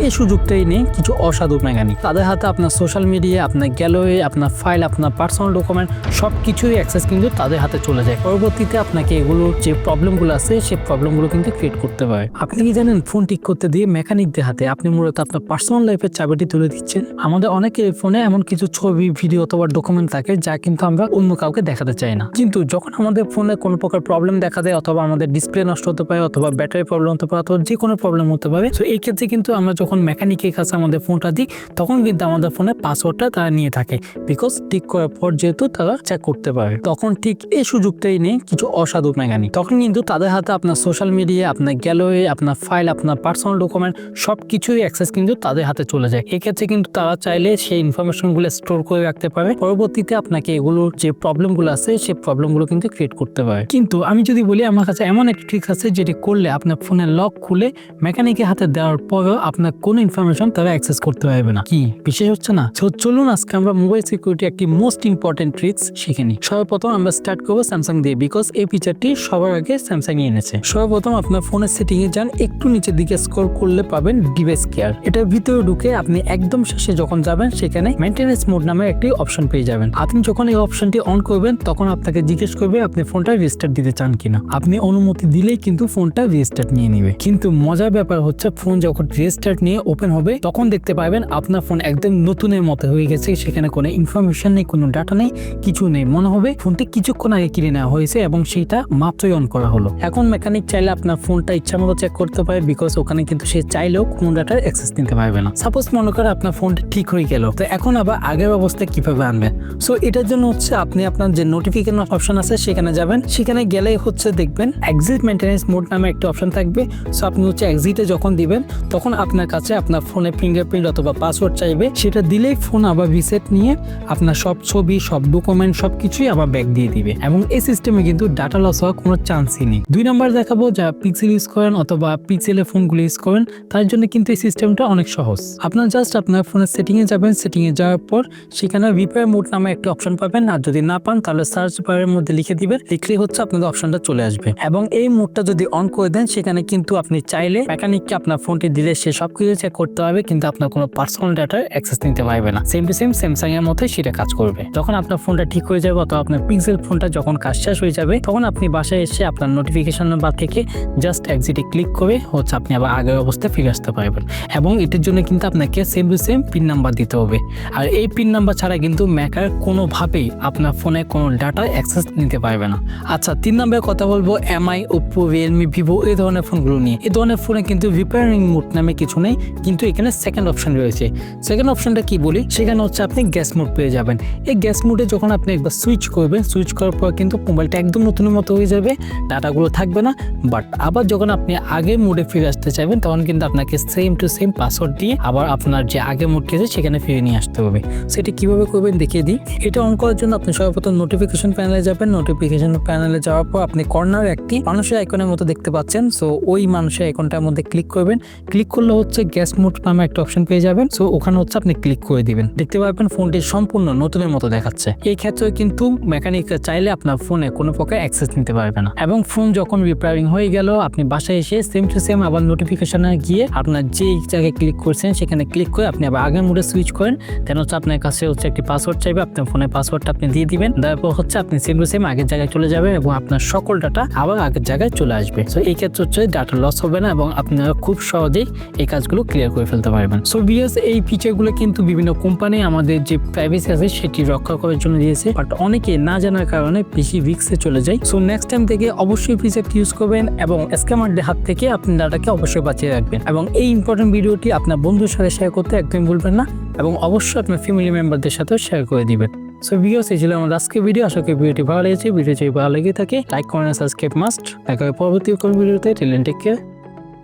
এই সুযোগটাই নেই কিছু অসাধু মেকানিক। তাদের হাতে আপনার সোশ্যাল মিডিয়া, আপনার গ্যালারি, আপনার ফাইল, আপনার পার্সোনাল ডকুমেন্ট সবকিছুই অ্যাক্সেস কিন্তু তাদের হাতে চলে যায়। পরবর্তীতে আপনাকে এগুলোর যে প্রবলেমগুলো আছে সেই প্রবলেমগুলো কিন্তু ক্রিয়েট করতে পারে। আপনি কি জানেন, ফোন ঠিক করতে দিয়ে মেকানিকদের হাতে আপনি মূলত আপনার পার্সোনাল লাইফের চাবিটি তুলে দিচ্ছেন। আমাদের অনেকের ফোনে এমন কিছু ছবি, ভিডিও অথবা ডকুমেন্ট থাকে যা কিন্তু আমরা অন্য কাউকে দেখাতে চাই না। কিন্তু যখন আমাদের ফোনে কোনো প্রকার প্রবলেম দেখা দেয়, অথবা আমাদের ডিসপ্লে নষ্ট হতে পারে, অথবা ব্যাটারি প্রবলেম হতে পারে, অথবা যে কোনো প্রবলেম হতে পারে, তো এই ক্ষেত্রে কিন্তু আমরা যখন মেকানিকের কাছে আমাদের ফোনটা দিই তখন কিন্তু আমাদের ফোনে পাসওয়ার্ডটা তারা নিয়ে থাকে, বিকজ ঠিক করার পর যেহেতু তারা চেক করতে পারে। তখন ঠিক এই সুযোগটাই নেই কিছু অসাধু মেকানিক। তখন কিন্তু তাদের হাতে আপনার সোশ্যাল মিডিয়া, আপনার গ্যালারি, আপনার ফাইল, আপনার পার্সোনাল ডকুমেন্ট সবকিছুই অ্যাক্সেস কিন্তু তাদের হাতে চলে যায়। এক্ষেত্রে কিন্তু তারা চাইলে সেই ইনফরমেশনগুলো স্টোর করে রাখতে পারে। পরবর্তীতে আপনাকে এগুলোর যে প্রবলেমগুলো আছে সেই প্রবলেমগুলো কিন্তু ক্রিয়েট করতে পারে। কিন্তু আমি যদি বলি, আমার কাছে এমন একটা ট্রিক আছে যেটি করলে আপনার ফোনের লক খুলে মেকানিকের হাতে দেওয়ার পরেও আপনার কোনো ইনফরমেশন তারা অ্যাক্সেস করতে পারবে না। কি বিশেষ হচ্ছে না? তো চলুন আজকে আমরা মোবাইল সিকিউরিটি একটি মোস্ট ইম্পর্টেন্ট ট্রিক্স শিখে নিই। সর্বপ্রথম আমরা স্টার্ট করবো স্যামসাং দিয়ে, বিকজ এই ফিচারটি সবার আগে স্যামসাং এনেছে। সর্বপ্রথম আপনার ফোনের সেটিং এ যান, একটু নিচের দিকে স্ক্রল করলে পাবেন ডিভাইস কেয়ার। এটার ভিতরে ঢুকে আপনি একদম শেষে যখন যাবেন সেখানে মেইনটেনেন্স মোড নামে একটি অপশন পেয়ে যাবেন। আপনি যখন এই অপশনটি অন করবেন তখন আপনাকে জিজ্ঞেস করবে আপনি ফোনটা রিস্টার্ট দিতে চান কিনা। আপনি অনুমতি দিলেই কিন্তু ফোনটা রিস্টার্ট নিয়ে নেবে। কিন্তু মজার ব্যাপার হচ্ছে, ফোন যখন রিস্টার্ট নিয়ে ওপেন হবে তখন দেখতে পাবেন আপনার ফোন একদম নতুনের মতো হয়ে গেছে। সেখানে কোনো ইনফরমেশন নেই, কোনো ডাটা নেই, কিছু নেই। মনে হবে ফোনটি কিছুক্ষণ আগে কিনে নেওয়া হয়েছে এবং সেটা মাত্রই অন করা হলো। এখন মেকানিক চাইলে আপনার ফোনটা ইচ্ছা মতো চেক করতে পারে, বিকজ ওখানে কিন্তু সে চাইলেও কোনো ডাটার অ্যাক্সেস নিতে পারবে না। সাপোজ মনে করে আপনার ফোনটা ঠিক হয়ে গেল, তো এখন আবার আগের অবস্থায় কিভাবে আনবেন? সো এটার জন্য হচ্ছে আপনি আপনার যে নোটিফিকেশন অপশন আছে সেখানে যাবেন। সেখানে গেলে হচ্ছে দেখবেন এক্সিট মেইনটেনেন্স মোড নামে একটা অপশন থাকবে। সো আপনি হচ্ছে এক্সিটে যখন দিবেন তখন আপনার কাছে আপনার ফোনে ফিঙ্গারপ্রিন্ট অথবা পাসওয়ার্ড চাইবে। সেটা দিলেই ফোন আবার রিসেট নিয়ে আপনার সব ছবি, সব ডকুমেন্ট সবকিছুই আবার ব্যাক দিয়ে দিবে এবং এই সিস্টেমে কিন্তু ডাটা লস হওয়ার কোনো চান্সই নেই। 2 নম্বর দেখাবো, যা পিক্সেল ইউজ করেন অথবা পিক্সেলের ফোনগুলো ইউজ করেন তার জন্য কিন্তু এই সিস্টেমটা অনেক সহজ। আপনার জাস্ট আপনার ফোনের সেটিংয়ে যাবেন, সেটিংয়ে যাওয়ার পর সেখানে রিপেয়ার মোড নামে একটা অপশন পাবেন। আর যদি না পান তাহলে সার্চ বারের মধ্যে লিখে দিবেন, লিখলেই হচ্ছে আপনাদের অপশনটা চলে আসবে। এবং এই মোডটা যদি অন করে দেন সেখানে কিন্তু আপনি চাইলে মেকানিককে আপনার ফোনটি দিলে সে সবকিছু চেক করতে পারবে, কিন্তু আপনার কোনো পার্সোনাল ডাটার অ্যাক্সেস নিতে পারবে না। সেম টু সেম স্যামসাং এর মতোই সেটা কাজ করবে। যখন আপনার ফোনটা ঠিক হয়ে যাবে অথবা আপনার পিক্সেল ফোনটা যখন কাজ শেষ হয়ে যাবে তখন আপনি বাসায় এসে আপনার নোটিফিকেশন বার থেকে জাস্ট এক্সিটে ক্লিক করে হচ্ছে আপনি আবার আগের অবস্থায় ফিরে আসতে পারবেন। এবং এটার জন্য কিন্তু আপনাকে same to same pin number দিতে হবে। আর এই পিন নাম্বার ছাড়া কিন্তু ম্যাকার কোনোভাবেই আপনার ফোনে কোনো ডাটা অ্যাক্সেস নিতে পারবে না। আচ্ছা, 3 নম্বরে কথা বলবো এমআই, ওপ্পো, রিয়েলমি, ভিভো এই ধরনের ফোনগুলো নিয়ে। এই ধরনের ফোনে কিন্তু রিপেয়ারিং মোড নামে কিছু নেই, কিন্তু এখানে সেকেন্ড অপশন রয়েছে। সেকেন্ড অপশনটা কি বলি, সেখানে হচ্ছে আপনি গ্যাস মোড পেয়ে যাবেন। এই গ্যাস মোডে যখন আপনি একবার সুইচ করবেন, সুইচ করার পর কিন্তু মোবাইলটা একদম নতুনের মতো হয়ে যাবে, ডাটাগুলো থাকবে না। বাট আবার যখন আপনি আগের মোডে ফিরে আসতে চাইবেন তখন কিন্তু আপনাকে সেম টু সেম পাসওয়ার্ড দিয়ে আবার আপনার যে আগের মোডটি আছে সেখানে ফিরে নিয়ে আসতে হবে। সেটা কিভাবে করবেন দেখিয়ে দিই। এটা অন করার জন্য আপনি সর্বপ্রথম নোটিফিকেশন প্যানেলে যাবেন। নোটিফিকেশন প্যানেলে যাওয়ার পর আপনি কর্নার একটি মানুষের আইকনের মতো দেখতে পাচ্ছেন। সো ওই মানুষের আইকনটার মধ্যে ক্লিক করবেন। ক্লিক করলে হচ্ছে গ্যাস মোড নামে একটা অপশন পেয়ে যাবেন। সো ওখানে হচ্ছে আপনি ক্লিক করে দিবেন। দেখতে পাবেন ফোনটি সম্পূর্ণ নতুনের মতো দেখাচ্ছে। এই ক্ষেত্রে কিন্তু মেকানিক চাইলে আপনার ফোনে কোনো প্রকার অ্যাক্সেস নিতে পারবে না। এবং ফোন যখন রিপেয়ারিং হয়ে গেল আপনি বাসায় এসে সেম টু সেম আবার নোটিফিকেশনে গিয়ে আপনার যে জায়গায় ক্লিক করছেন সেখানে ক্লিক করে আপনি আবার আগের মোডে সুইচ করেন। দেন হচ্ছে আপনার কাছে হচ্ছে একটি পাসওয়ার্ড চাইবে, আপনার ফোনের পাসওয়ার্ডটা আপনি দিয়ে দিবেন। তারপর হচ্ছে আপনি সেম টু সেম আগের জায়গায় চলে যাবেন এবং আপনার সকল ডাটা আবার আগের জায়গায় চলে আসবে। সো এই ক্ষেত্রে হচ্ছে ডাটা লস হবে না এবং আপনারা খুব সহজেই এই কাজগুলো ক্লিয়ার করে ফেলতে পারবেন। সো ভিউয়ার্স, এই ফিচারগুলো কিন্তু বিভিন্ন কোম্পানি আমাদের যে প্রাইভেসি আছে সেটি রক্ষা করার জন্য দিয়েছে, বাট অনেকে না জানার কারণে বেশি রিস্কে চলে যায়। সো নেক্সট টাইম থেকে অবশ্যই ফিচারটি ইউজ করবেন এবং স্ক্যামারদের হাত থেকে আপনি ডাটাকে অবশ্যই বাঁচিয়ে রাখবেন। এবং এই ইম্পর্টেন্ট ভিডিওটি আপনার বন্ধুর সাথে শেয়ার করতে একদম ভুলবেন না এবং অবশ্যই আপনার ফ্যামিলি মেম্বারদের সাথেও শেয়ার করে দিবেন। সো ভিউয়ার্স, এই ছিল আমার আজকের ভিডিও। আশা করি ভিডিওটি ভালো লেগেছে। ভিডিও যদি ভালো লেগে থাকে লাইক, কমেন্ট, সাবস্ক্রাইব মাস্ট। দেখা হবে পরবর্তী কোনো ভিডিওতে। Till then take care.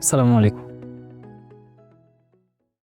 আসসালামু আলাইকুম।